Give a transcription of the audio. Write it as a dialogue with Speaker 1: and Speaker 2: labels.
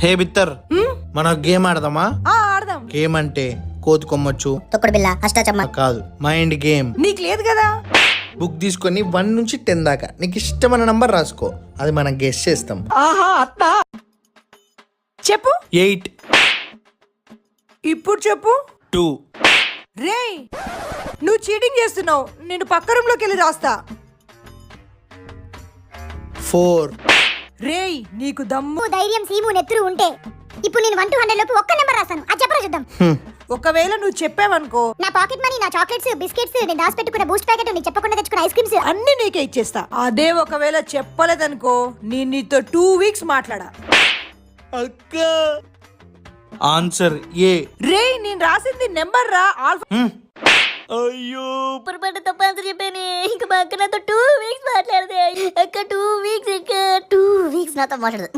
Speaker 1: హే బిత్తర్, మన గేమ్ ఆడదామా?
Speaker 2: ఆడదాం.
Speaker 1: గేమ్ అంటే కోతి కొమ్మచ్చు,
Speaker 3: తొక్కుడు బిళ్ళ, అష్టాచమ్మ
Speaker 1: కాదు, మైండ్ గేమ్.
Speaker 2: నీకు లేదు కదా.
Speaker 1: బుక్ తీసుకొని 1 నుంచి 10 దాకా నీకు ఇష్టమైన నంబర్ రాసుకో, అది మనం గెస్ చేస్తాం.
Speaker 2: ఆహా అత్తా, చెప్పు.
Speaker 1: 8
Speaker 2: ఇప్పుడు చెప్పు.
Speaker 1: 2
Speaker 2: రేయ్, నువ్వు చీటింగ్ చేస్తున్నావు. నేను పక్క రూమ్ లోకి వెళ్ళి రాస్తా.
Speaker 1: 4
Speaker 2: రేయ్, నీకు దమ్ము
Speaker 3: ధైర్యం సీము నెత్తురు ఉంటే ఇప్పుడు నేను 1 to 100 లోపు ఒక్క నెంబర్ రాస్తాను. అది చెప్పరా చూద్దాం.
Speaker 2: ఒకవేళ నువ్వు చెప్పావనుకో,
Speaker 3: నా పాకెట్ మనీ, నా చాక్లెట్స్, బిస్కెట్స్, నేను దాచి పెట్టుకున్న బూస్ట్ ప్యాకెట్, నీకు చెప్పకుండా తెచ్చుకున్న ఐస్ క్రీమ్స్
Speaker 2: అన్ని నీకే ఇచ్చేస్తా. అదే ఒకవేళ చెప్పలేదనుకో, నేను నీతో 2 weeks మాట్లాడా.
Speaker 1: అక్క ఆన్సర్ ఏ.
Speaker 2: రేయ్, నేను రాసింది నెంబర్ రా.
Speaker 1: అయ్యో
Speaker 3: పొరపాటు తప్ప ఆన్సర్ చెప్పాను. ఇంకా మా అక్క నాతో 2 weeks మాట్లాడదే. అక్క 2 weeks నాతో మాట్లాడదు.